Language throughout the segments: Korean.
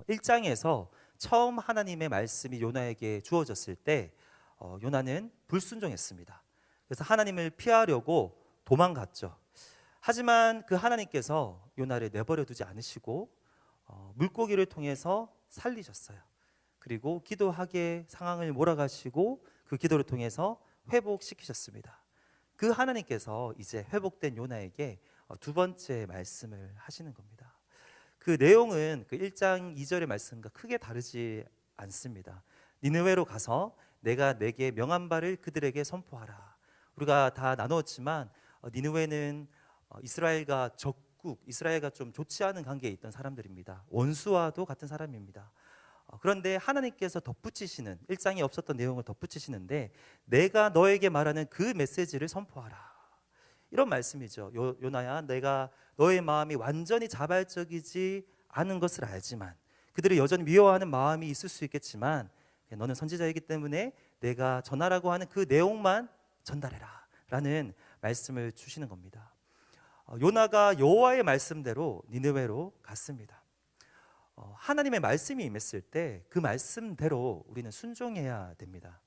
1장에서 처음 하나님의 말씀이 요나에게 주어졌을 때 요나는 불순종했습니다. 그래서 하나님을 피하려고 도망갔죠. 하지만 그 하나님께서 요나를 내버려 두지 않으시고 물고기를 통해서 살리셨어요. 그리고 기도하게 상황을 몰아가시고 그 기도를 통해서 회복시키셨습니다. 그 하나님께서 이제 회복된 요나에게 두 번째 말씀을 하시는 겁니다. 그 내용은 그 1장 2절의 말씀과 크게 다르지 않습니다. 니느웨로 가서 내가 내게 명한 바를 그들에게 선포하라. 우리가 다 나누었지만 니느웨는 이스라엘과 적국, 이스라엘과 좀 좋지 않은 관계에 있던 사람들입니다. 원수와도 같은 사람입니다. 그런데 하나님께서 덧붙이시는 1장에 없었던 내용을 덧붙이시는데 내가 너에게 말하는 그 메시지를 선포하라. 이런 말씀이죠. 요나야, 내가 너의 마음이 완전히 자발적이지 않은 것을 알지만 그들이 여전히 미워하는 마음이 있을 수 있겠지만 너는 선지자이기 때문에 내가 전하라고 하는 그 내용만 전달해라 라는 말씀을 주시는 겁니다. 요나가 여호와의 말씀대로 니느웨로 갔습니다. 하나님의 말씀이 임했을 때 그 말씀대로 우리는 순종해야 됩니다.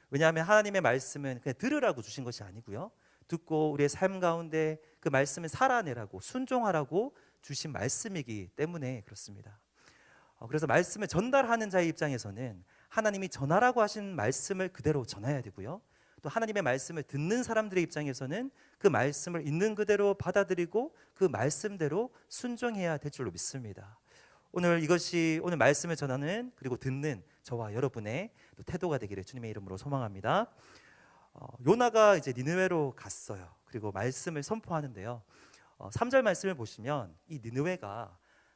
왜냐하면 하나님의 말씀은 그냥 들으라고 주신 것이 아니고요, 듣고 우리의 삶 가운데 그 말씀을 살아내라고 순종하라고 주신 말씀이기 때문에 그렇습니다. 그래서 말씀을 전달하는 자의 입장에서는 하나님이 전하라고 하신 말씀을 그대로 전해야 되고요, 또 하나님의 말씀을 듣는 사람들의 입장에서는 그 말씀을 있는 그대로 받아들이고 그 말씀대로 순종해야 될 줄로 믿습니다. 오늘 말씀을 전하는 그리고 듣는 저와 여러분의 또 태도가 되기를 주님의 이름으로 소망합니다. 요나가 이제 니느웨로 갔어요. 그리고 말씀을 선포하는데요. 3절 말씀을 보시면 이 니느웨가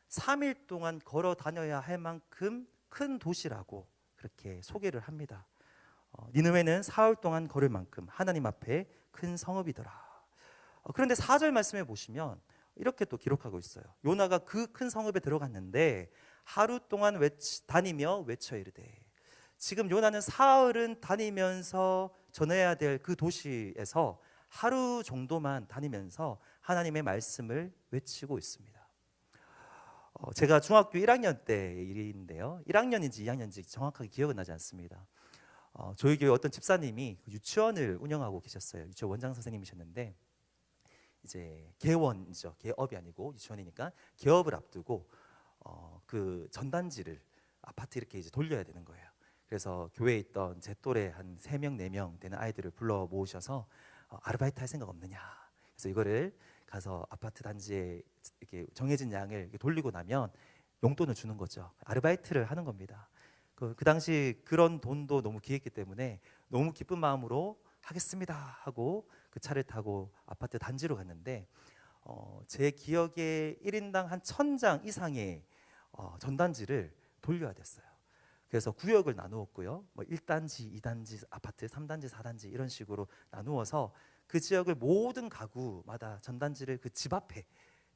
3일 동안 걸어 다녀야 할 만큼 큰 도시라고 그렇게 소개를 합니다. 니느웨는 사흘 동안 걸을 만큼 하나님 앞에 큰 성읍이더라. 그런데 4절 말씀에 보시면 이렇게 또 기록하고 있어요. 요나가 그 큰 성읍에 들어갔는데 하루 동안 다니며 외쳐 이르되. 지금 요나는 사흘은 다니면서 전해야 될 그 도시에서 하루 정도만 다니면서 하나님의 말씀을 외치고 있습니다. 제가 중학교 1학년 때 일인데요, 1학년인지 2학년인지 정확하게 기억은 나지 않습니다. 저희 교회 어떤 집사님이 유치원을 운영하고 계셨어요. 유치원 원장 선생님이셨는데 이제 개원이죠. 개업이 아니고 유치원이니까 개업을 앞두고 그 전단지를 아파트 이렇게 이제 돌려야 되는 거예요. 그래서 교회에 있던 제 또래 한 3명, 4명 되는 아이들을 불러 모으셔서 아르바이트 할 생각 없느냐. 그래서 이거를 가서 아파트 단지에 이렇게 정해진 양을 이렇게 돌리고 나면 용돈을 주는 거죠. 아르바이트를 하는 겁니다. 그 당시 그런 돈도 너무 귀했기 때문에 너무 기쁜 마음으로 하겠습니다 하고 그 차를 타고 아파트 단지로 갔는데 제 기억에 1인당 한 1000장 이상의 전단지를 돌려야 됐어요. 그래서 구역을 나누었고요, 1단지, 2단지 아파트, 3단지, 4단지 이런 식으로 나누어서 그 지역을 모든 가구마다 전단지를 그 집 앞에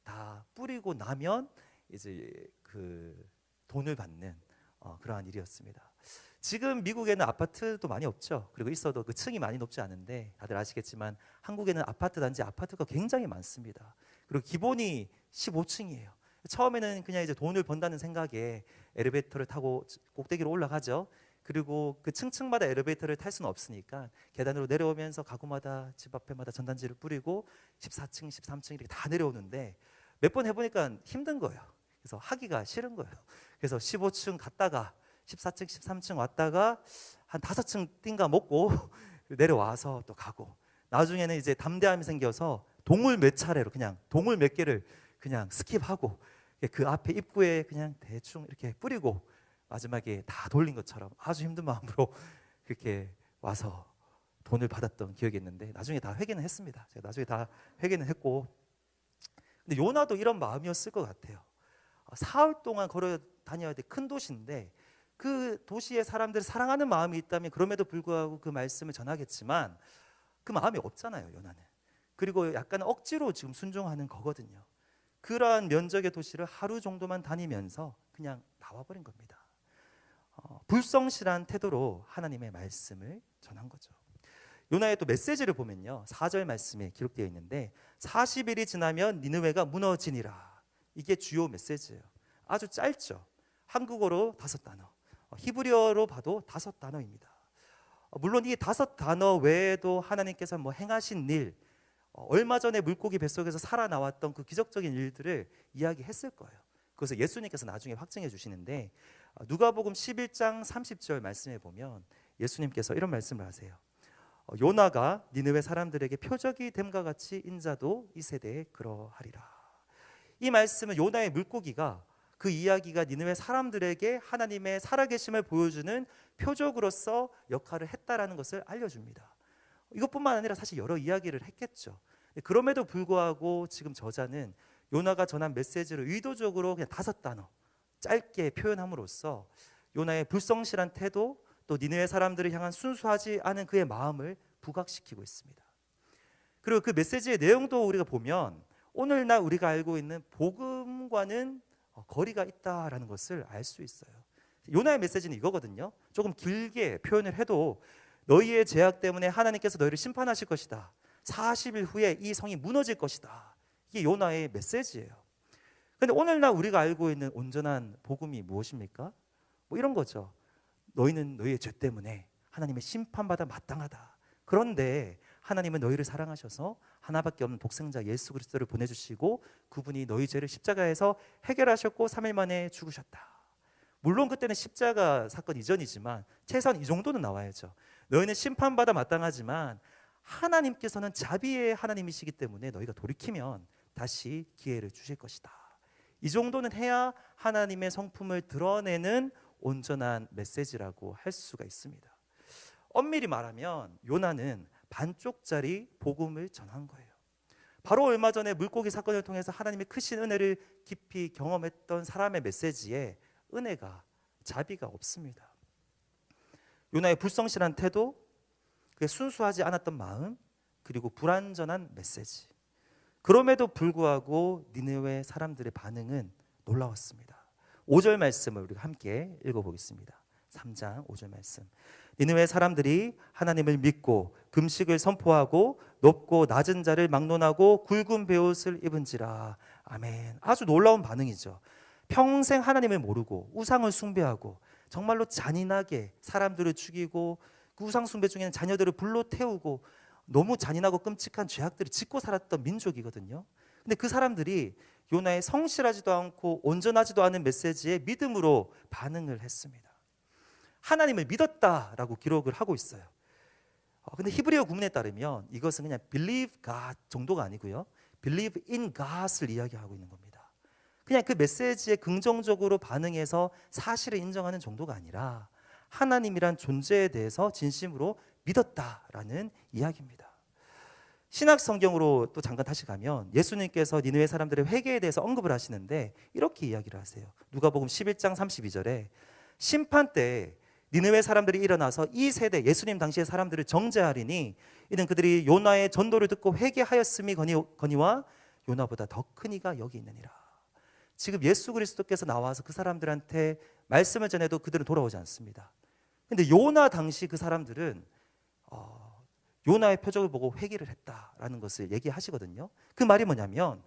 다 뿌리고 나면 이제 그 돈을 받는 그러한 일이었습니다. 지금 미국에는 아파트도 많이 없죠. 그리고 있어도 그 층이 많이 높지 않은데 다들 아시겠지만 한국에는 아파트 단지 아파트가 굉장히 많습니다. 그리고 기본이 15층이에요. 처음에는 그냥 이제 돈을 번다는 생각에 엘리베이터를 타고 꼭대기로 올라가죠. 그리고 그 층층마다 엘리베이터를 탈 수는 없으니까 계단으로 내려오면서 가구마다 집 앞에마다 전단지를 뿌리고 14층, 13층 이렇게 다 내려오는데 몇 번 해보니까 힘든 거예요. 그래서 하기가 싫은 거예요. 그래서 15층 갔다가 14층, 13층 왔다가 한 5층 띵가 먹고 내려와서 또 가고, 나중에는 이제 담대함이 생겨서 동물 몇 차례로 그냥 동물 몇 개를 그냥 스킵하고 그 앞에 입구에 그냥 대충 이렇게 뿌리고 마지막에 다 돌린 것처럼 아주 힘든 마음으로 그렇게 와서 돈을 받았던 기억이 있는데 나중에 다 회개는 했습니다. 제가 나중에 다 회개는 했고, 근데 요나도 이런 마음이었을 것 같아요. 사흘 동안 걸어 다녀야 돼. 큰 도시인데 그 도시의 사람들을 사랑하는 마음이 있다면 그럼에도 불구하고 그 말씀을 전하겠지만 그 마음이 없잖아요, 요나는. 그리고 약간 억지로 지금 순종하는 거거든요. 그러한 면적의 도시를 하루 정도만 다니면서 그냥 나와버린 겁니다. 불성실한 태도로 하나님의 말씀을 전한 거죠. 요나의 또 메시지를 보면요, 4절 말씀에 기록되어 있는데 40일이 지나면 니느웨가 무너지니라. 이게 주요 메시지예요. 아주 짧죠. 한국어로 5단어, 히브리어로 봐도 5단어입니다. 물론 이 5단어 외에도 하나님께서 뭐 행하신 일, 얼마 전에 물고기 뱃속에서 살아나왔던 그 기적적인 일들을 이야기했을 거예요. 그래서 예수님께서 나중에 확증해 주시는데, 누가복음 11장 30절 말씀에 보면 예수님께서 이런 말씀을 하세요. 요나가 니느웨 사람들에게 표적이 됨과 같이 인자도 이 세대에 그러하리라. 이 말씀은 요나의 물고기가, 그 이야기가 니느웨 사람들에게 하나님의 살아계심을 보여주는 표적으로서 역할을 했다라는 것을 알려줍니다. 이것뿐만 아니라 사실 여러 이야기를 했겠죠. 그럼에도 불구하고 지금 저자는 요나가 전한 메시지를 의도적으로 그냥 5단어 짧게 표현함으로써 요나의 불성실한 태도, 또 니느웨 사람들을 향한 순수하지 않은 그의 마음을 부각시키고 있습니다. 그리고 그 메시지의 내용도 우리가 보면 오늘날 우리가 알고 있는 복음과는 거리가 있다라는 것을 알 수 있어요. 요나의 메시지는 이거거든요. 조금 길게 표현을 해도 너희의 죄악 때문에 하나님께서 너희를 심판하실 것이다. 40일 후에 이 성이 무너질 것이다. 이게 요나의 메시지예요. 그런데 오늘날 우리가 알고 있는 온전한 복음이 무엇입니까? 뭐 이런 거죠. 너희는 너희의 죄 때문에 하나님의 심판받아 마땅하다. 그런데 하나님은 너희를 사랑하셔서 하나밖에 없는 독생자 예수 그리스도를 보내주시고 그분이 너희 죄를 십자가에서 해결하셨고 3일 만에 죽으셨다. 물론 그때는 십자가 사건 이전이지만 최소한 이 정도는 나와야죠. 너희는 심판받아 마땅하지만 하나님께서는 자비의 하나님이시기 때문에 너희가 돌이키면 다시 기회를 주실 것이다. 이 정도는 해야 하나님의 성품을 드러내는 온전한 메시지라고 할 수가 있습니다. 엄밀히 말하면 요나는 반쪽짜리 복음을 전한 거예요. 바로 얼마 전에 물고기 사건을 통해서 하나님의 크신 은혜를 깊이 경험했던 사람의 메시지에 은혜가, 자비가 없습니다. 요나의 불성실한 태도, 그의 순수하지 않았던 마음, 그리고 불완전한 메시지. 그럼에도 불구하고 니느웨 사람들의 반응은 놀라웠습니다. 5절 말씀을 우리가 함께 읽어보겠습니다. 3장 5절 말씀. 니느웨 사람들이 하나님을 믿고 금식을 선포하고 높고 낮은 자를 막론하고 굵은 베옷을 입은지라. 아멘. 아주 놀라운 반응이죠. 평생 하나님을 모르고 우상을 숭배하고 정말로 잔인하게 사람들을 죽이고 그 우상 숭배 중에는 자녀들을 불로 태우고 너무 잔인하고 끔찍한 죄악들을 짓고 살았던 민족이거든요. 근데 그 사람들이 요나의 성실하지도 않고 온전하지도 않은 메시지에 믿음으로 반응을 했습니다. 하나님을 믿었다라고 기록을 하고 있어요. 근데 히브리어 구문에 따르면 이것은 그냥 believe God 정도가 아니고요, believe in God을 이야기하고 있는 겁니다. 그냥 그 메시지에 긍정적으로 반응해서 사실을 인정하는 정도가 아니라 하나님이란 존재에 대해서 진심으로 믿었다라는 이야기입니다. 신약 성경으로 또 잠깐 다시 가면 예수님께서 니느웨 사람들의 회개에 대해서 언급을 하시는데 이렇게 이야기를 하세요. 누가복음 11장 32절에 심판 때 니느웨 사람들이 일어나서 이 세대 예수님 당시의 사람들을 정죄하리니 이는 그들이 요나의 전도를 듣고 회개하였음이 거니와 요나보다 더 큰 이가 여기 있느니라. 지금 예수 그리스도께서 나와서 그 사람들한테 말씀을 전해도 그들은 돌아오지 않습니다. 근데 요나 당시 그 사람들은 요나의 표적을 보고 회개를 했다라는 것을 얘기하시거든요. 그 말이 뭐냐면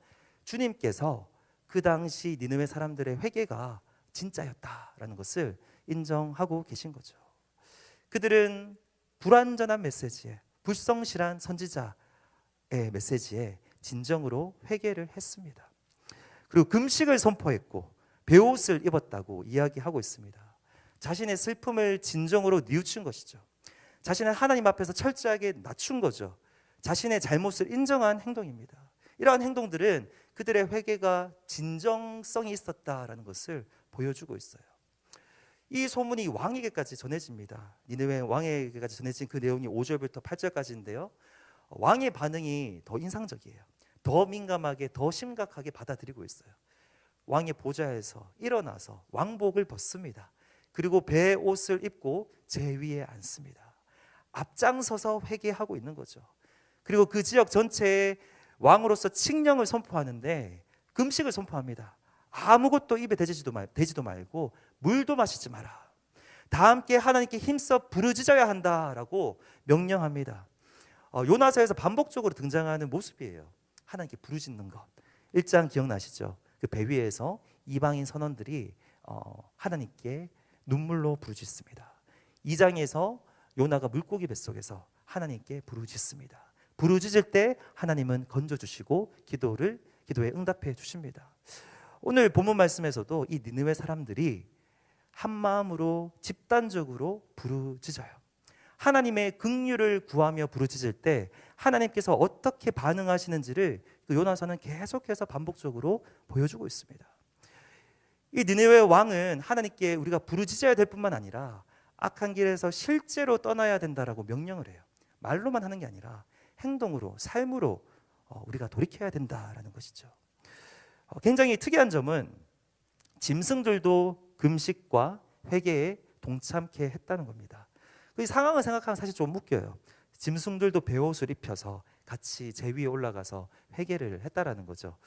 주님께서 그 당시 니느웨 사람들의 회개가 진짜였다라는 것을 인정하고 계신 거죠. 그들은 불완전한 메시지에, 불성실한 선지자의 메시지에 진정으로 회개를 했습니다. 그리고 금식을 선포했고 베옷을 입었다고 이야기하고 있습니다. 자신의 슬픔을 진정으로 뉘우친 것이죠. 자신을 하나님 앞에서 철저하게 낮춘 거죠. 자신의 잘못을 인정한 행동입니다. 이러한 행동들은 그들의 회개가 진정성이 있었다라는 것을 보여주고 있어요. 이 소문이 왕에게까지 전해집니다. 니느웨 왕에게까지 전해진 그 내용이 5절부터 8절까지인데요. 왕의 반응이 더 인상적이에요. 더 민감하게, 더 심각하게 받아들이고 있어요. 왕의 보좌에서 일어나서 왕복을 벗습니다. 그리고 베옷을 입고 제 위에 앉습니다. 앞장서서 회개하고 있는 거죠. 그리고 그 지역 전체에 왕으로서 칙령을 선포하는데 금식을 선포합니다. 아무것도 입에 대지도 말고 물도 마시지 마라. 다 함께 하나님께 힘써 부르짖어야 한다라고 명령합니다. 요나서에서 반복적으로 등장하는 모습이에요. 하나님께 부르짖는 것. 1장 기억나시죠? 그 배 위에서 이방인 선원들이 하나님께 눈물로 부르짖습니다. 2장에서 요나가 물고기 뱃속에서 하나님께 부르짖습니다. 부르짖을 때 하나님은 건져주시고 기도에 응답해 주십니다. 오늘 본문 말씀에서도 이 니느웨 사람들이 한 마음으로 집단적으로 부르짖어요. 하나님의 긍휼을 구하며 부르짖을 때 하나님께서 어떻게 반응하시는지를 요나서는 계속해서 반복적으로 보여주고 있습니다. 이 니느웨 왕은 하나님께 우리가 부르짖어야 될 뿐만 아니라 악한 길에서 실제로 떠나야 된다라고 명령을 해요. 말로만 하는 게 아니라 행동으로, 삶으로 우리가 돌이켜야 된다라는 것이죠. 굉장히 특이한 점은 짐승들도 금식과 회개에 동참케 했다는 겁니다. 이 상황을 생각하면 사실 좀 웃겨요. 짐승들도 베옷을 입혀서 같이 제 위에 올라가서 회개를 했다라는 거죠.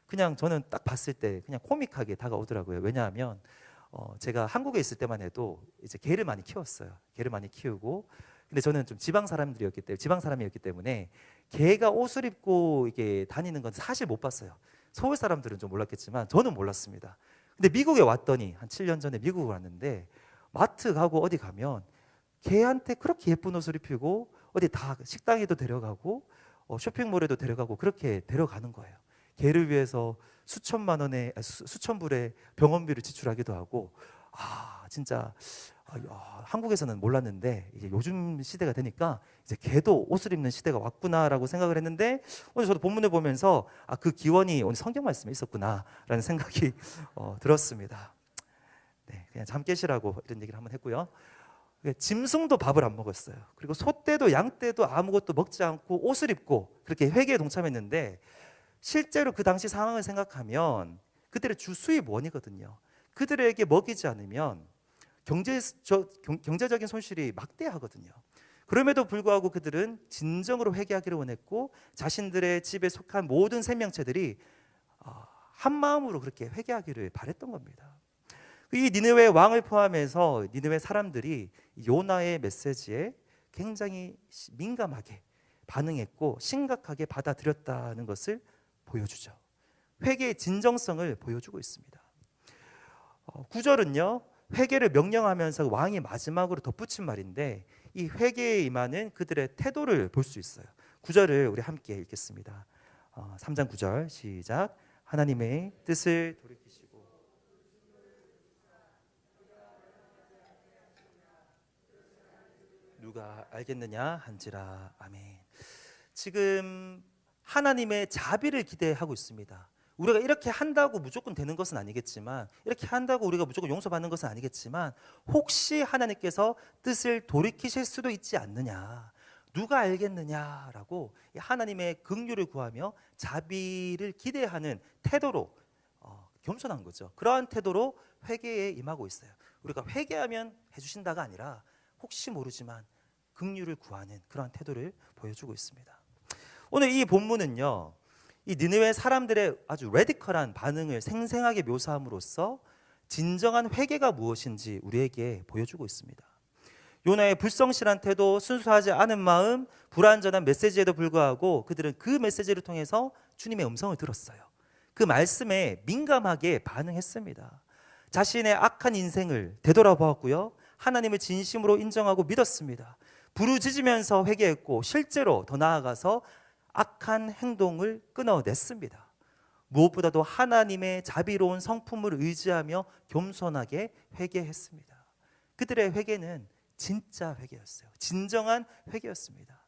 그냥 저는 딱 봤을 때 그냥 코믹하게 다가오더라고요. 왜냐하면 제가 한국에 있을 때만 해도 이제 개를 많이 키웠어요. 개를 많이 키우고, 근데 저는 좀 지방 사람이었기 때문에 개가 옷을 입고 이게 다니는 건 사실 못 봤어요. 서울 사람들은 좀 몰랐겠지만 저는 몰랐습니다. 근데 미국에 왔더니 한 7년 전에 미국에 왔는데 마트 가고 어디 가면 개한테 그렇게 예쁜 옷을 입히고 어디 다 식당에도 데려가고 쇼핑몰에도 데려가고 그렇게 데려가는 거예요. 개를 위해서 수천 불의 병원비를 지출하기도 하고, 진짜 한국에서는 몰랐는데 이제 요즘 시대가 되니까 이제 개도 옷을 입는 시대가 왔구나라고 생각을 했는데, 오늘 저도 본문을 보면서 그 기원이 오늘 성경 말씀에 있었구나라는 생각이 들었습니다. 네, 그냥 잠 깨시라고 이런 얘기를 한번 했고요. 짐승도 밥을 안 먹었어요. 그리고 소떼도 양떼도 아무것도 먹지 않고 옷을 입고 그렇게 회개에 동참했는데, 실제로 그 당시 상황을 생각하면 그들의 주 수입 원이거든요. 그들에게 먹이지 않으면 경제적인 손실이 막대하거든요. 그럼에도 불구하고 그들은 진정으로 회개하기를 원했고, 자신들의 집에 속한 모든 생명체들이 한 마음으로 그렇게 회개하기를 바랬던 겁니다. 이 니느웨 왕을 포함해서 니느웨 사람들이 요나의 메시지에 굉장히 민감하게 반응했고 심각하게 받아들였다는 것을 보여주죠. 회개의 진정성을 보여주고 있습니다. 9절은요, 회개를 명령하면서 왕이 마지막으로 덧붙인 말인데, 이 회개에 임하는 그들의 태도를 볼 수 있어요. 9절을 우리 함께 읽겠습니다. 3장 9절 시작. 하나님의 뜻을 돌이키시고 누가 알겠느냐 한지라. 아멘. 지금 하나님의 자비를 기대하고 있습니다. 우리가 이렇게 한다고 무조건 되는 것은 아니겠지만, 이렇게 한다고 우리가 무조건 용서받는 것은 아니겠지만, 혹시 하나님께서 뜻을 돌이키실 수도 있지 않느냐, 누가 알겠느냐라고 하나님의 긍휼을 구하며 자비를 기대하는 태도로 겸손한 거죠. 그러한 태도로 회개에 임하고 있어요. 우리가 회개하면 해주신다가 아니라 혹시 모르지만 긍휼을 구하는 그러한 태도를 보여주고 있습니다. 오늘 이 본문은요, 이 니느웨 사람들의 아주 레디컬한 반응을 생생하게 묘사함으로써 진정한 회개가 무엇인지 우리에게 보여주고 있습니다. 요나의 불성실한 태도, 순수하지 않은 마음, 불완전한 메시지에도 불구하고 그들은 그 메시지를 통해서 주님의 음성을 들었어요. 그 말씀에 민감하게 반응했습니다. 자신의 악한 인생을 되돌아보았고요, 하나님을 진심으로 인정하고 믿었습니다. 부르짖으면서 회개했고, 실제로 더 나아가서 악한 행동을 끊어냈습니다. 무엇보다도 하나님의 자비로운 성품을 의지하며 겸손하게 회개했습니다. 그들의 회개는 진짜 회개였어요. 진정한 회개였습니다.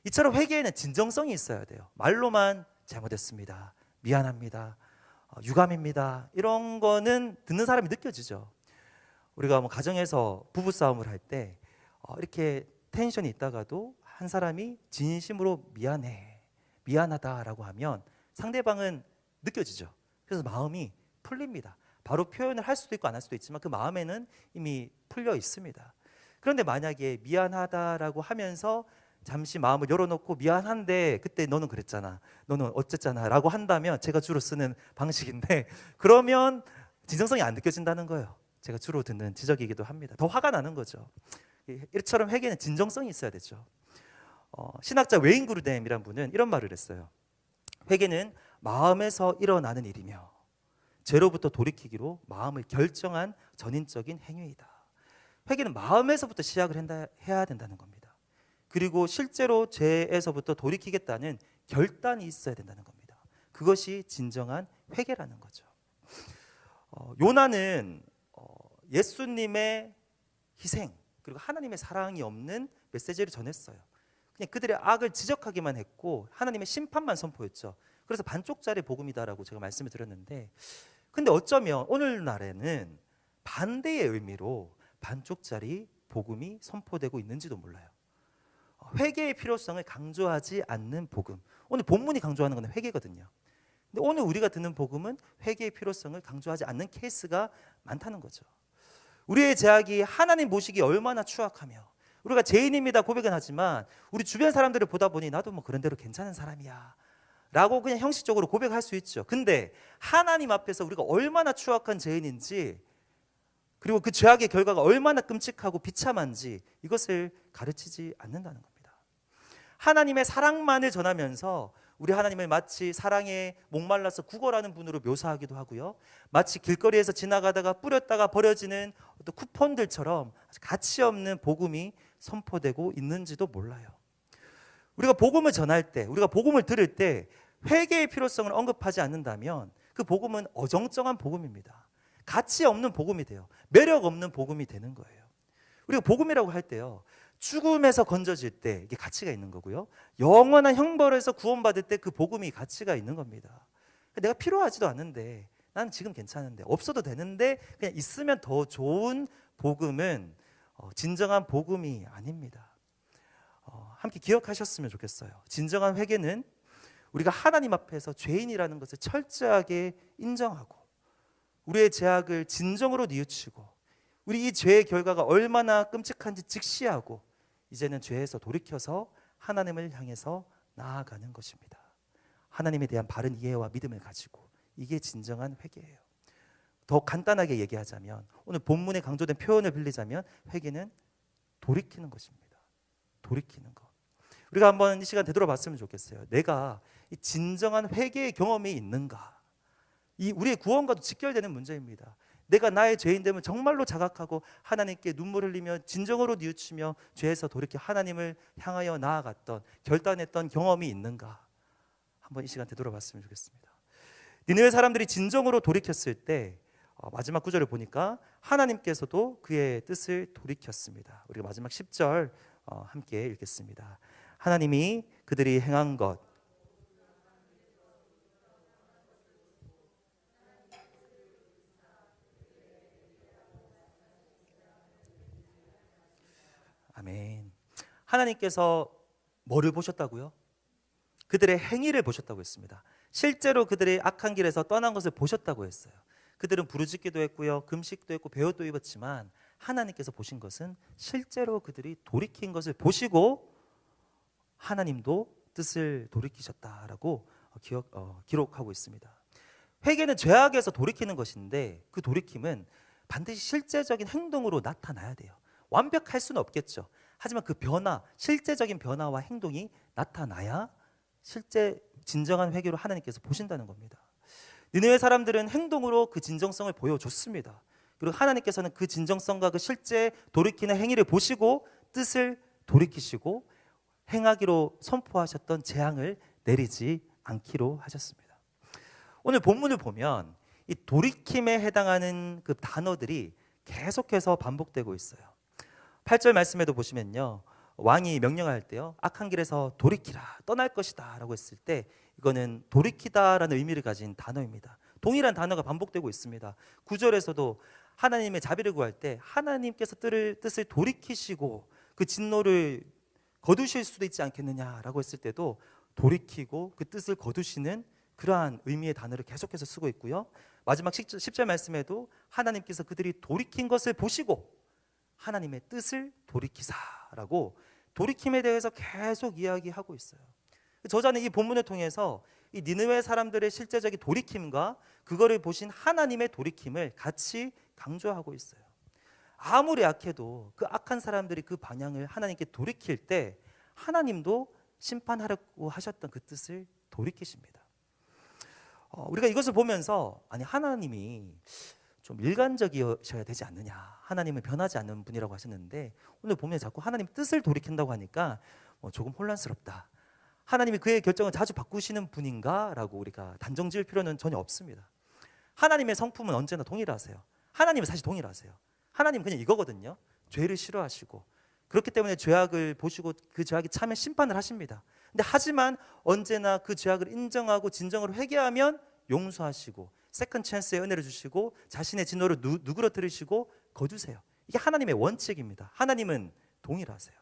이처럼 회개에는 진정성이 있어야 돼요. 말로만 잘못했습니다, 미안합니다, 유감입니다, 이런 거는 듣는 사람이 느껴지죠. 우리가 가정에서 부부싸움을 할 때 이렇게 텐션이 있다가도 한 사람이 진심으로 미안해, 미안하다라고 하면 상대방은 느껴지죠. 그래서 마음이 풀립니다. 바로 표현을 할 수도 있고 안 할 수도 있지만 그 마음에는 이미 풀려 있습니다. 그런데 만약에 미안하다라고 하면서 잠시 마음을 열어놓고 미안한데 그때 너는 그랬잖아, 너는 어쨌잖아 라고 한다면, 제가 주로 쓰는 방식인데, 그러면 진정성이 안 느껴진다는 거예요. 제가 주로 듣는 지적이기도 합니다. 더 화가 나는 거죠. 이처럼 회개는 진정성이 있어야 되죠. 신학자 웨인 그루뎀이란 분은 이런 말을 했어요. 회개는 마음에서 일어나는 일이며 죄로부터 돌이키기로 마음을 결정한 전인적인 행위이다. 회개는 마음에서부터 시작을 해야 된다는 겁니다. 그리고 실제로 죄에서부터 돌이키겠다는 결단이 있어야 된다는 겁니다. 그것이 진정한 회개라는 거죠. 요나는 예수님의 희생 그리고 하나님의 사랑이 없는 메시지를 전했어요. 그냥 그들의 악을 지적하기만 했고 하나님의 심판만 선포했죠. 그래서 반쪽짜리 복음이다라고 제가 말씀을 드렸는데, 근데 어쩌면 오늘날에는 반대의 의미로 반쪽짜리 복음이 선포되고 있는지도 몰라요. 회개의 필요성을 강조하지 않는 복음. 오늘 본문이 강조하는 건 회개거든요. 근데 오늘 우리가 듣는 복음은 회개의 필요성을 강조하지 않는 케이스가 많다는 거죠. 우리의 죄악이 하나님 보시기에 얼마나 추악하며, 우리가 죄인입니다 고백은 하지만 우리 주변 사람들을 보다 보니 나도 뭐 그런 대로 괜찮은 사람이야 라고 그냥 형식적으로 고백할 수 있죠. 근데 하나님 앞에서 우리가 얼마나 추악한 죄인인지, 그리고 그 죄악의 결과가 얼마나 끔찍하고 비참한지 이것을 가르치지 않는다는 겁니다. 하나님의 사랑만을 전하면서 우리 하나님을 마치 사랑에 목말라서 구걸하는 분으로 묘사하기도 하고요, 마치 길거리에서 지나가다가 뿌렸다가 버려지는 어떤 쿠폰들처럼 가치 없는 복음이 선포되고 있는지도 몰라요. 우리가 복음을 전할 때, 우리가 복음을 들을 때 회개의 필요성을 언급하지 않는다면 그 복음은 어정쩡한 복음입니다. 가치 없는 복음이 돼요. 매력 없는 복음이 되는 거예요. 우리가 복음이라고 할 때요, 죽음에서 건져질 때 이게 가치가 있는 거고요, 영원한 형벌에서 구원받을 때 그 복음이 가치가 있는 겁니다. 내가 필요하지도 않은데, 난 지금 괜찮은데, 없어도 되는데 그냥 있으면 더 좋은 복음은 진정한 복음이 아닙니다. 함께 기억하셨으면 좋겠어요. 진정한 회개는 우리가 하나님 앞에서 죄인이라는 것을 철저하게 인정하고 우리의 죄악을 진정으로 뉘우치고 우리 이 죄의 결과가 얼마나 끔찍한지 직시하고 이제는 죄에서 돌이켜서 하나님을 향해서 나아가는 것입니다. 하나님에 대한 바른 이해와 믿음을 가지고, 이게 진정한 회개예요. 더 간단하게 얘기하자면, 오늘 본문에 강조된 표현을 빌리자면 회개는 돌이키는 것입니다. 돌이키는 것. 우리가 한번 이 시간 되돌아봤으면 좋겠어요. 내가 이 진정한 회개의 경험이 있는가? 이 우리의 구원과도 직결되는 문제입니다. 내가 나의 죄인됨을 정말로 자각하고 하나님께 눈물 흘리며 진정으로 뉘우치며 죄에서 돌이켜 하나님을 향하여 나아갔던, 결단했던 경험이 있는가? 한번 이 시간 되돌아봤으면 좋겠습니다. 니느웨 사람들이 진정으로 돌이켰을 때 마지막 구절을 보니까 하나님께서도 그의 뜻을 돌이켰습니다. 우리가 마지막 10절 함께 읽겠습니다. 하나님이 그들이 행한 것, 아멘. 하나님께서 뭐를 보셨다고요? 그들의 행위를 보셨다고 했습니다. 실제로 그들이 악한 길에서 떠난 것을 보셨다고 했어요. 그들은 부르짖기도 했고요, 금식도 했고 배옷도 입었지만 하나님께서 보신 것은 실제로 그들이 돌이킨 것을 보시고 하나님도 뜻을 돌이키셨다라고 기록하고 있습니다. 회개는 죄악에서 돌이키는 것인데 그 돌이킴은 반드시 실제적인 행동으로 나타나야 돼요. 완벽할 수는 없겠죠. 하지만 그 변화, 실제적인 변화와 행동이 나타나야 실제 진정한 회개로 하나님께서 보신다는 겁니다. 니느웨 사람들은 행동으로 그 진정성을 보여줬습니다. 그리고 하나님께서는 그 진정성과 그 실제 돌이키는 행위를 보시고 뜻을 돌이키시고 행하기로 선포하셨던 재앙을 내리지 않기로 하셨습니다. 오늘 본문을 보면 이 돌이킴에 해당하는 그 단어들이 계속해서 반복되고 있어요. 8절 말씀에도 보시면요, 왕이 명령할 때요, 악한 길에서 돌이키라, 떠날 것이다 라고 했을 때 이거는 돌이키다라는 의미를 가진 단어입니다. 동일한 단어가 반복되고 있습니다. 9절에서도 하나님의 자비를 구할 때 하나님께서 뜻을 돌이키시고 그 진노를 거두실 수도 있지 않겠느냐라고 했을 때도 돌이키고 그 뜻을 거두시는 그러한 의미의 단어를 계속해서 쓰고 있고요, 마지막 10절 말씀에도 하나님께서 그들이 돌이킨 것을 보시고 하나님의 뜻을 돌이키사라고 돌이킴에 대해서 계속 이야기하고 있어요. 저자는 이 본문을 통해서 이 니느웨 사람들의 실제적인 돌이킴과 그거를 보신 하나님의 돌이킴을 같이 강조하고 있어요. 아무리 악해도 그 악한 사람들이 그 방향을 하나님께 돌이킬 때 하나님도 심판하려고 하셨던 그 뜻을 돌이키십니다. 우리가 이것을 보면서 아니 하나님이 좀 일관적이셔야 되지 않느냐, 하나님은 변하지 않는 분이라고 하셨는데 오늘 보면 자꾸 하나님 뜻을 돌이킨다고 하니까 조금 혼란스럽다. 하나님이 그의 결정을 자주 바꾸시는 분인가? 라고 우리가 단정 지을 필요는 전혀 없습니다. 하나님의 성품은 언제나 동일하세요. 하나님은 사실 동일하세요. 하나님은 그냥 이거거든요. 죄를 싫어하시고 그렇기 때문에 죄악을 보시고 그 죄악이 참에 심판을 하십니다. 근데 하지만 언제나 그 죄악을 인정하고 진정으로 회개하면 용서하시고 세컨 찬스의 은혜를 주시고 자신의 진노를 누그러뜨리시고 거두세요. 이게 하나님의 원칙입니다. 하나님은 동일하세요.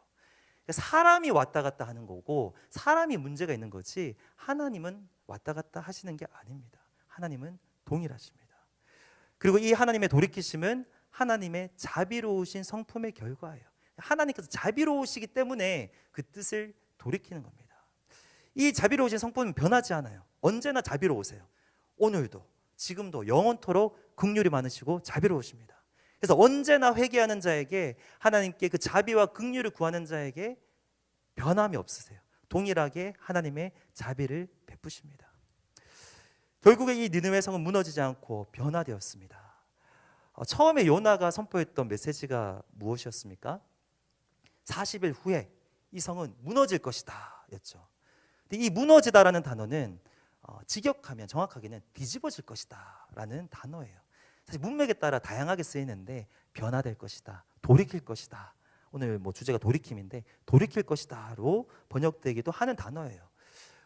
사람이 왔다 갔다 하는 거고 사람이 문제가 있는 거지 하나님은 왔다 갔다 하시는 게 아닙니다. 하나님은 동일하십니다. 그리고 이 하나님의 돌이키심은 하나님의 자비로우신 성품의 결과예요. 하나님께서 자비로우시기 때문에 그 뜻을 돌이키는 겁니다. 이 자비로우신 성품은 변하지 않아요. 언제나 자비로우세요. 오늘도 지금도 영원토록 긍휼이 많으시고 자비로우십니다. 그래서 언제나 회개하는 자에게 하나님께 그 자비와 긍휼을 구하는 자에게 변함이 없으세요. 동일하게 하나님의 자비를 베푸십니다. 결국에 이 니느웨 성은 무너지지 않고 변화되었습니다. 처음에 요나가 선포했던 메시지가 무엇이었습니까? 40일 후에 이 성은 무너질 것이다 였죠. 근데 이 무너지다라는 단어는 직역하면 정확하게는 뒤집어질 것이다 라는 단어예요. 사실 문맥에 따라 다양하게 쓰이는데 변화될 것이다, 돌이킬 것이다, 오늘 주제가 돌이킴인데 돌이킬 것이다로 번역되기도 하는 단어예요.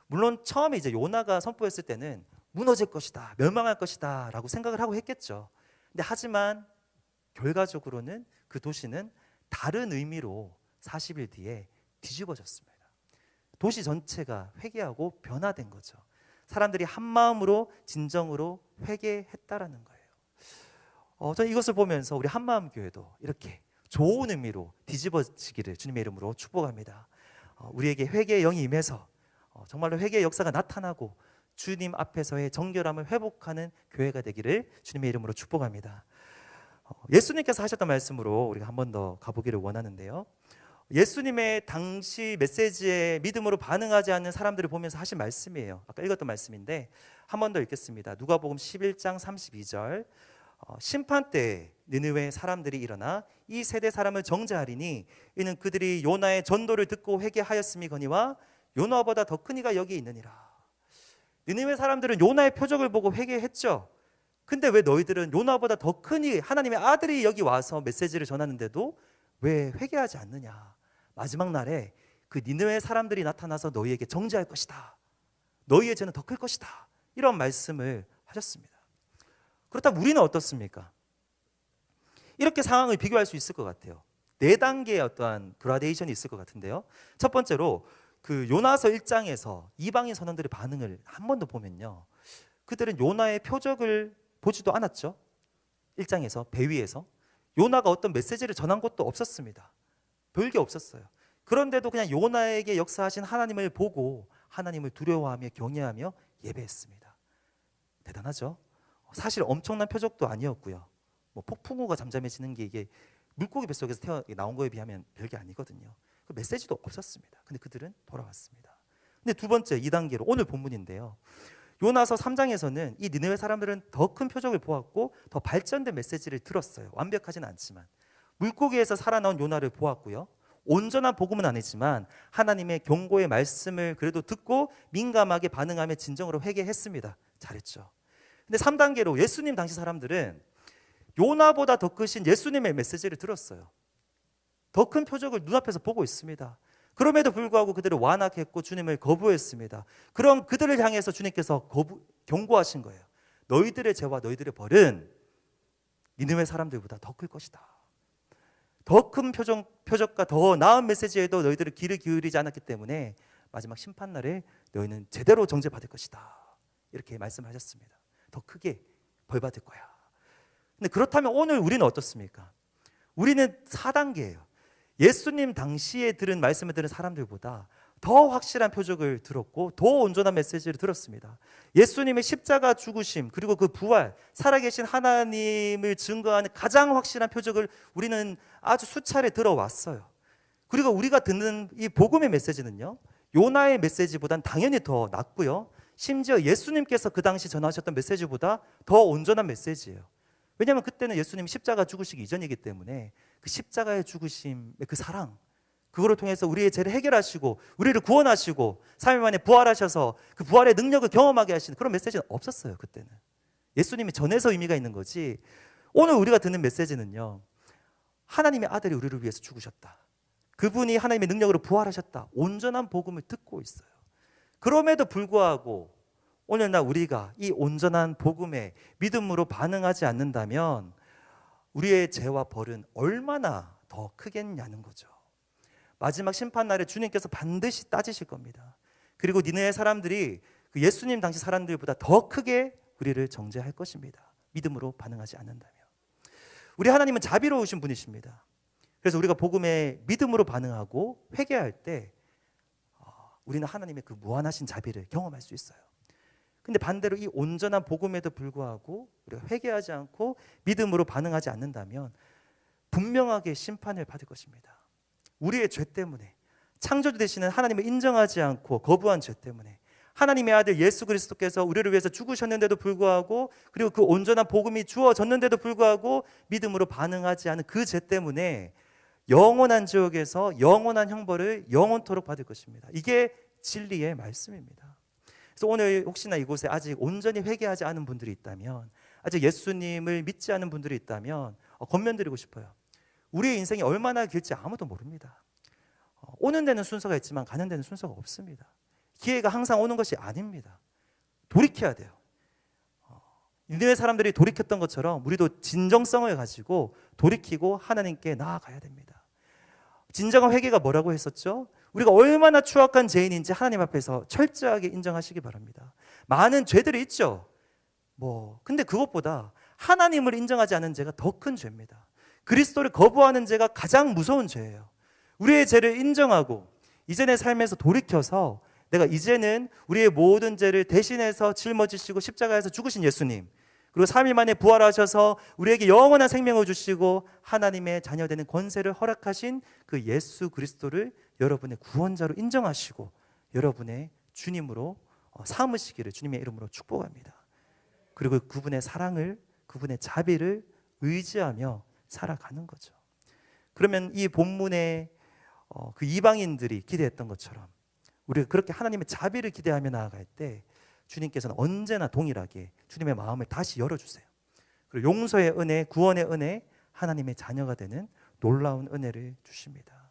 물론 처음에 이제 요나가 선포했을 때는 무너질 것이다, 멸망할 것이다 라고 생각을 하고 했겠죠. 근데 하지만 결과적으로는 그 도시는 다른 의미로 40일 뒤에 뒤집어졌습니다. 도시 전체가 회개하고 변화된 거죠. 사람들이 한 마음으로 진정으로 회개했다라는 거예요. 저는 이것을 보면서 우리 한마음교회도 이렇게 좋은 의미로 뒤집어지기를 주님의 이름으로 축복합니다. 우리에게 회개의 영이 임해서 정말로 회개의 역사가 나타나고 주님 앞에서의 정결함을 회복하는 교회가 되기를 주님의 이름으로 축복합니다. 예수님께서 하셨던 말씀으로 우리가 한 번 더 가보기를 원하는데요. 예수님의 당시 메시지에 믿음으로 반응하지 않는 사람들을 보면서 하신 말씀이에요. 아까 읽었던 말씀인데 한 번 더 읽겠습니다. 누가복음 11장 32절. 심판 때에 느느웨 사람들이 일어나 이 세대 사람을 정죄하리니 이는 그들이 요나의 전도를 듣고 회개하였음이거니와 요나보다 더 큰 이가 여기 있느니라. 느느웨 사람들은 요나의 표적을 보고 회개했죠. 근데 왜 너희들은 요나보다 더 큰 이 하나님의 아들이 여기 와서 메시지를 전하는데도 왜 회개하지 않느냐. 마지막 날에 그 니느웨 사람들이 나타나서 너희에게 정죄할 것이다, 너희의 죄는 더 클 것이다, 이런 말씀을 하셨습니다. 그렇다면 우리는 어떻습니까? 이렇게 상황을 비교할 수 있을 것 같아요. 4단계의 어떠한 그라데이션이 있을 것 같은데요. 첫 번째로 그 요나서 1장에서 이방인 선원들의 반응을 한 번 더 보면요, 그들은 요나의 표적을 보지도 않았죠. 1장에서 배 위에서 요나가 어떤 메시지를 전한 것도 없었습니다. 별게 없었어요. 그런데도 그냥 요나에게 역사하신 하나님을 보고 하나님을 두려워하며 경외하며 예배했습니다. 대단하죠? 사실 엄청난 표적도 아니었고요. 폭풍우가 잠잠해지는 게 이게 물고기 뱃속에서 나온 거에 비하면 별게 아니거든요. 그 메시지도 없었습니다. 근데 그들은 돌아왔습니다. 근데 두 번째 2단계로 오늘 본문인데요. 요나서 3장에서는 이 니느웨 사람들은 더 큰 표적을 보았고 더 발전된 메시지를 들었어요. 완벽하진 않지만 물고기에서 살아나온 요나를 보았고요. 온전한 복음은 아니지만 하나님의 경고의 말씀을 그래도 듣고 민감하게 반응하며 진정으로 회개했습니다. 잘했죠. 근데 3단계로 예수님 당시 사람들은 요나보다 더 크신 예수님의 메시지를 들었어요. 더 큰 표적을 눈앞에서 보고 있습니다. 그럼에도 불구하고 그들을 완악했고 주님을 거부했습니다. 그럼 그들을 향해서 주님께서 경고하신 거예요. 너희들의 죄와 너희들의 벌은 니느웨 사람들보다 더 클 것이다. 더 큰 표적과 더 나은 메시지에도 너희들을 귀를 기울이지 않았기 때문에 마지막 심판날에 너희는 제대로 정죄받을 것이다. 이렇게 말씀하셨습니다. 더 크게 벌받을 거야. 근데 그렇다면 오늘 우리는 어떻습니까? 우리는 4단계예요. 예수님 당시에 들은 말씀을 들은 사람들보다 더 확실한 표적을 들었고 더 온전한 메시지를 들었습니다. 예수님의 십자가 죽으심 그리고 그 부활, 살아계신 하나님을 증거하는 가장 확실한 표적을 우리는 아주 수차례 들어왔어요. 그리고 우리가 듣는 이 복음의 메시지는요, 요나의 메시지보단 당연히 더 낫고요, 심지어 예수님께서 그 당시 전하셨던 메시지보다 더 온전한 메시지예요. 왜냐하면 그때는 예수님이 십자가 죽으시기 이전이기 때문에 그 십자가의 죽으심의 그 사랑, 그거를 통해서 우리의 죄를 해결하시고 우리를 구원하시고 3일 만에 부활하셔서 그 부활의 능력을 경험하게 하시는 그런 메시지는 없었어요. 그때는 예수님이 전해서 의미가 있는 거지. 오늘 우리가 듣는 메시지는요, 하나님의 아들이 우리를 위해서 죽으셨다, 그분이 하나님의 능력으로 부활하셨다, 온전한 복음을 듣고 있어요. 그럼에도 불구하고 오늘날 우리가 이 온전한 복음에 믿음으로 반응하지 않는다면 우리의 죄와 벌은 얼마나 더 크겠냐는 거죠. 마지막 심판날에 주님께서 반드시 따지실 겁니다. 그리고 니느웨 사람들이 그 예수님 당시 사람들보다 더 크게 우리를 정죄할 것입니다. 믿음으로 반응하지 않는다면. 우리 하나님은 자비로우신 분이십니다. 그래서 우리가 복음에 믿음으로 반응하고 회개할 때 우리는 하나님의 그 무한하신 자비를 경험할 수 있어요. 근데 반대로 이 온전한 복음에도 불구하고 우리가 회개하지 않고 믿음으로 반응하지 않는다면 분명하게 심판을 받을 것입니다. 우리의 죄 때문에, 창조주 되시는 하나님을 인정하지 않고 거부한 죄 때문에, 하나님의 아들 예수 그리스도께서 우리를 위해서 죽으셨는데도 불구하고, 그리고 그 온전한 복음이 주어졌는데도 불구하고 믿음으로 반응하지 않은 그 죄 때문에 영원한 지옥에서 영원한 형벌을 영원토록 받을 것입니다. 이게 진리의 말씀입니다. 그래서 오늘 혹시나 이곳에 아직 온전히 회개하지 않은 분들이 있다면, 아직 예수님을 믿지 않은 분들이 있다면 권면드리고 싶어요. 우리의 인생이 얼마나 길지 아무도 모릅니다. 오는 데는 순서가 있지만 가는 데는 순서가 없습니다. 기회가 항상 오는 것이 아닙니다. 돌이켜야 돼요. 니느웨 사람들이 돌이켰던 것처럼 우리도 진정성을 가지고 돌이키고 하나님께 나아가야 됩니다. 진정한 회개가 뭐라고 했었죠? 우리가 얼마나 추악한 죄인인지 하나님 앞에서 철저하게 인정하시기 바랍니다. 많은 죄들이 있죠. 근데 그것보다 하나님을 인정하지 않은 죄가 더 큰 죄입니다. 그리스도를 거부하는 죄가 가장 무서운 죄예요. 우리의 죄를 인정하고 이전의 삶에서 돌이켜서 내가 이제는 우리의 모든 죄를 대신해서 짊어지시고 십자가에서 죽으신 예수님, 그리고 3일 만에 부활하셔서 우리에게 영원한 생명을 주시고 하나님의 자녀되는 권세를 허락하신 그 예수 그리스도를 여러분의 구원자로 인정하시고 여러분의 주님으로 삼으시기를 주님의 이름으로 축복합니다. 그리고 그분의 사랑을, 그분의 자비를 의지하며 살아가는 거죠. 그러면 이 본문에 그 이방인들이 기대했던 것처럼 우리가 그렇게 하나님의 자비를 기대하며 나아갈 때 주님께서는 언제나 동일하게 주님의 마음을 다시 열어주세요. 그리고 용서의 은혜, 구원의 은혜, 하나님의 자녀가 되는 놀라운 은혜를 주십니다.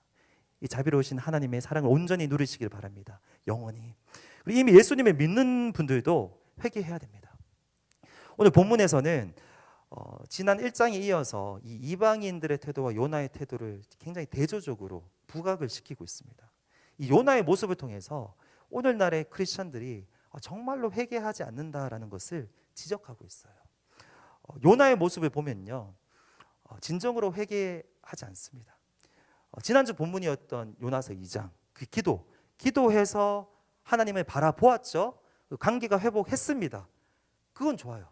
이 자비로우신 하나님의 사랑을 온전히 누리시길 바랍니다. 영원히. 그리고 이미 예수님을 믿는 분들도 회개해야 됩니다. 오늘 본문에서는 지난 1장에 이어서 이 이방인들의 태도와 요나의 태도를 굉장히 대조적으로 부각을 시키고 있습니다. 이 요나의 모습을 통해서 오늘날의 크리스천들이 정말로 회개하지 않는다라는 것을 지적하고 있어요. 요나의 모습을 보면요, 진정으로 회개하지 않습니다. 지난주 본문이었던 요나서 2장, 그 기도해서 하나님을 바라보았죠. 관계가 회복했습니다. 그건 좋아요.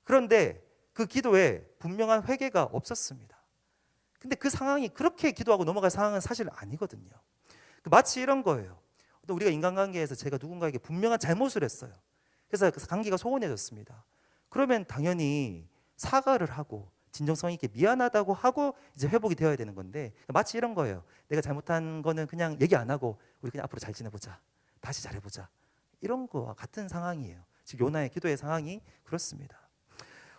그런데 그 기도에 분명한 회개가 없었습니다. 근데 그 상황이 그렇게 기도하고 넘어갈 상황은 사실 아니거든요. 마치 이런 거예요. 또 우리가 인간관계에서 제가 누군가에게 분명한 잘못을 했어요. 그래서 그 관계가 소원해졌습니다. 그러면 당연히 사과를 하고 진정성 있게 미안하다고 하고 이제 회복이 되어야 되는 건데, 마치 이런 거예요. 내가 잘못한 거는 그냥 얘기 안 하고 우리 그냥 앞으로 잘 지내보자, 다시 잘해보자, 이런 거와 같은 상황이에요. 지금 요나의 기도의 상황이 그렇습니다.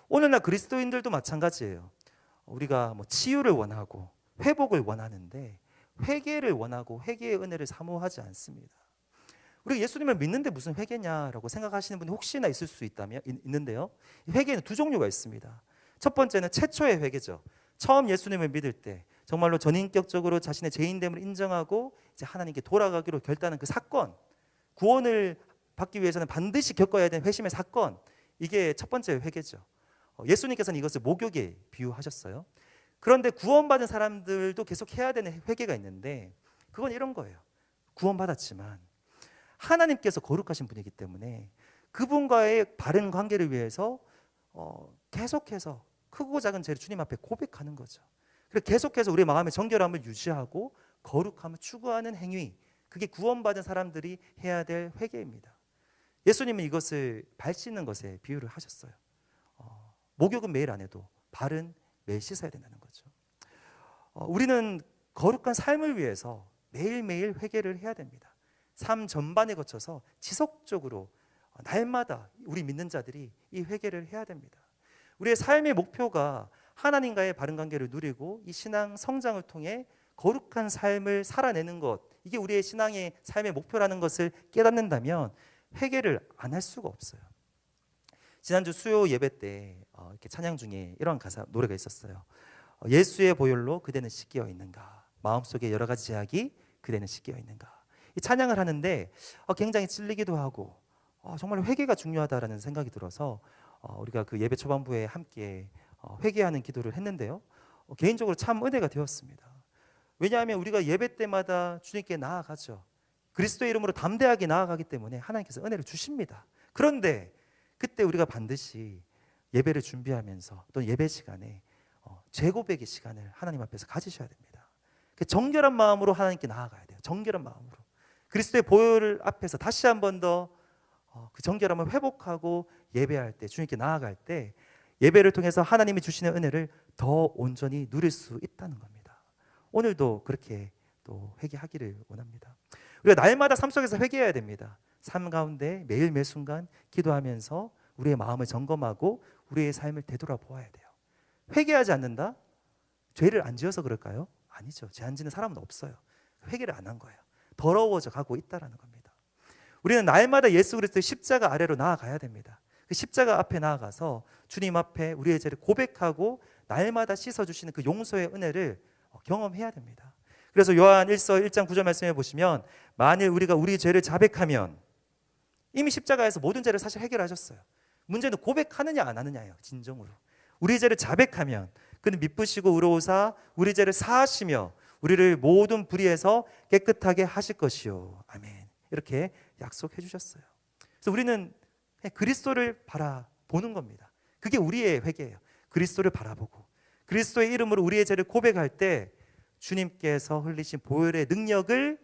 오늘날 그리스도인들도 마찬가지예요. 우리가 치유를 원하고 회복을 원하는데 회개를 원하고 회개의 은혜를 사모하지 않습니다. 우리가 예수님을 믿는데 무슨 회개냐라고 생각하시는 분이 혹시나 있을 수 있는데요. 회개는 두 종류가 있습니다. 첫 번째는 최초의 회개죠. 처음 예수님을 믿을 때 정말로 전인격적으로 자신의 죄인됨을 인정하고 이제 하나님께 돌아가기로 결단한 그 사건, 구원을 받기 위해서는 반드시 겪어야 되는 회심의 사건, 이게 첫 번째 회개죠. 예수님께서는 이것을 목욕에 비유하셨어요. 그런데 구원받은 사람들도 계속 해야 되는 회개가 있는데 그건 이런 거예요. 구원받았지만 하나님께서 거룩하신 분이기 때문에 그분과의 바른 관계를 위해서 계속해서 크고 작은 죄를 주님 앞에 고백하는 거죠. 그리고 계속해서 우리의 마음의 정결함을 유지하고 거룩함을 추구하는 행위, 그게 구원받은 사람들이 해야 될 회개입니다. 예수님은 이것을 발 씻는 것에 비유를 하셨어요. 목욕은 매일 안 해도 발은 매일 씻어야 된다는 거죠. 우리는 거룩한 삶을 위해서 매일매일 회개를 해야 됩니다. 삶 전반에 거쳐서 지속적으로 날마다 우리 믿는 자들이 이 회개를 해야 됩니다. 우리의 삶의 목표가 하나님과의 바른 관계를 누리고 이 신앙 성장을 통해 거룩한 삶을 살아내는 것, 이게 우리의 신앙의 삶의 목표라는 것을 깨닫는다면 회개를 안 할 수가 없어요. 지난주 수요 예배 때 이렇게 찬양 중에 이런 가사 노래가 있었어요. 예수의 보혈로 그대는 씻겨 있는가, 마음속에 여러 가지 제약이 그대는 씻겨 있는가. 이 찬양을 하는데 굉장히 찔리기도 하고 정말 회개가 중요하다라는 생각이 들어서 우리가 그 예배 초반부에 함께 회개하는 기도를 했는데요, 개인적으로 참 은혜가 되었습니다. 왜냐하면 우리가 예배 때마다 주님께 나아가죠. 그리스도의 이름으로 담대하게 나아가기 때문에 하나님께서 은혜를 주십니다. 그런데 그때 우리가 반드시 예배를 준비하면서 또 예배 시간에 재고백의 시간을 하나님 앞에서 가지셔야 됩니다. 정결한 마음으로 하나님께 나아가야 돼요. 정결한 마음으로 그리스도의 보혈 앞에서 다시 한 번 더 그 정결함을 회복하고 예배할 때, 주님께 나아갈 때 예배를 통해서 하나님이 주시는 은혜를 더 온전히 누릴 수 있다는 겁니다. 오늘도 그렇게 또 회개하기를 원합니다. 우리가 날마다 삶 속에서 회개해야 됩니다. 삶 가운데 매일 매 순간 기도하면서 우리의 마음을 점검하고 우리의 삶을 되돌아보아야 돼요. 회개하지 않는다? 죄를 안 지어서 그럴까요? 아니죠. 죄 안 지는 사람은 없어요. 회개를 안 한 거예요. 더러워져 가고 있다는 겁니다. 우리는 날마다 예수 그리스도의 십자가 아래로 나아가야 됩니다. 그 십자가 앞에 나아가서 주님 앞에 우리의 죄를 고백하고 날마다 씻어주시는 그 용서의 은혜를 경험해야 됩니다. 그래서 요한 1서 1장 9절 말씀해 보시면, 만일 우리가 우리 죄를 자백하면, 이미 십자가에서 모든 죄를 사실 해결하셨어요. 문제는 고백하느냐 안 하느냐예요. 진정으로 우리 죄를 자백하면 그는 미쁘시고 의로우사 우리 죄를 사하시며 우리를 모든 불의에서 깨끗하게 하실 것이요. 아멘. 이렇게 약속해 주셨어요. 그래서 우리는 그리스도를 바라보는 겁니다. 그게 우리의 회개예요. 그리스도를 바라보고 그리스도의 이름으로 우리의 죄를 고백할 때 주님께서 흘리신 보혈의 능력을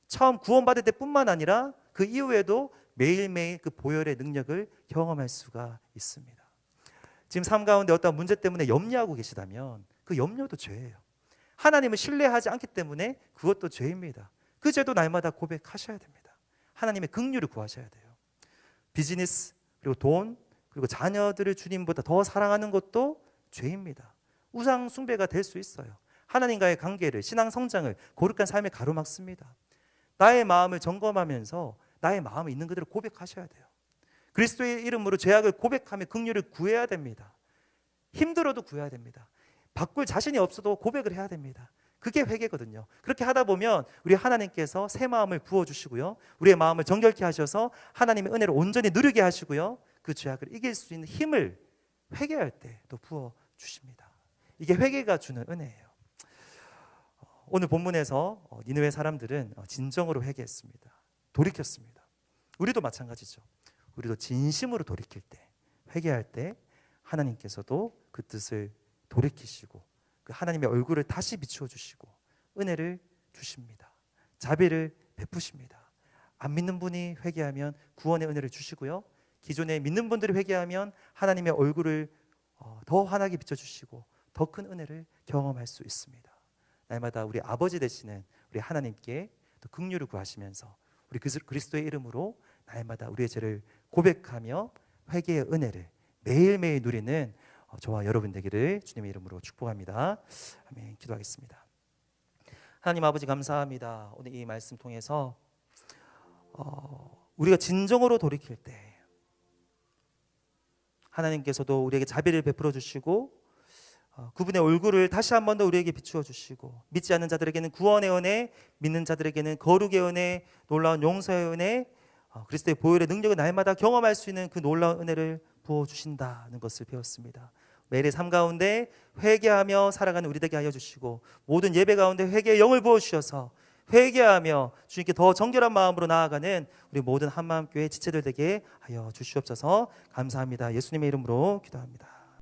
처음 구원받을 때뿐만 아니라 그 이후에도 매일매일 그 보혈의 능력을 경험할 수가 있습니다. 지금 삶 가운데 어떤 문제 때문에 염려하고 계시다면 그 염려도 죄예요. 하나님을 신뢰하지 않기 때문에 그것도 죄입니다. 그 죄도 날마다 고백하셔야 됩니다. 하나님의 긍휼을 구하셔야 돼요. 비즈니스, 그리고 돈, 그리고 자녀들을 주님보다 더 사랑하는 것도 죄입니다. 우상 숭배가 될 수 있어요. 하나님과의 관계를, 신앙 성장을, 거룩한 삶에 가로막습니다. 나의 마음을 점검하면서 나의 마음에 있는 그대로 고백하셔야 돼요. 그리스도의 이름으로 죄악을 고백하며 긍휼을 구해야 됩니다. 힘들어도 구해야 됩니다. 바꿀 자신이 없어도 고백을 해야 됩니다. 그게 회개거든요. 그렇게 하다 보면 우리 하나님께서 새 마음을 부어주시고요, 우리의 마음을 정결케 하셔서 하나님의 은혜를 온전히 누리게 하시고요, 그 죄악을 이길 수 있는 힘을 회개할 때 또 부어주십니다. 이게 회개가 주는 은혜예요. 오늘 본문에서 니느웨 사람들은 진정으로 회개했습니다. 돌이켰습니다. 우리도 마찬가지죠. 우리도 진심으로 돌이킬 때, 회개할 때 하나님께서도 그 뜻을 돌이키시고 그 하나님의 얼굴을 다시 비추어 주시고 은혜를 주십니다. 자비를 베푸십니다. 안 믿는 분이 회개하면 구원의 은혜를 주시고요, 기존에 믿는 분들이 회개하면 하나님의 얼굴을 더 환하게 비춰주시고 더 큰 은혜를 경험할 수 있습니다. 날마다 우리 아버지 되시는 우리 하나님께 또 긍휼을 구하시면서 우리 그리스도의 이름으로 날마다 우리의 죄를 고백하며 회개의 은혜를 매일매일 누리는 저와 여러분 되기를 주님의 이름으로 축복합니다. 아멘. 기도하겠습니다. 하나님 아버지 감사합니다. 오늘 이 말씀 통해서 우리가 진정으로 돌이킬 때 하나님께서도 우리에게 자비를 베풀어 주시고 그분의 얼굴을 다시 한 번 더 우리에게 비추어 주시고, 믿지 않는 자들에게는 구원의 은혜, 믿는 자들에게는 거룩의 은혜, 놀라운 용서의 은혜, 그리스도의 보혈의 능력을 날마다 경험할 수 있는 그 놀라운 은혜를 부어주신다는 것을 배웠습니다. 매일의 삶 가운데 회개하며 살아가는 우리 되게 하여 주시고, 모든 예배 가운데 회개의 영을 부어주셔서 회개하며 주님께 더 정결한 마음으로 나아가는 우리 모든 한마음교회 지체들 되게 하여 주시옵소서. 감사합니다. 예수님의 이름으로 기도합니다.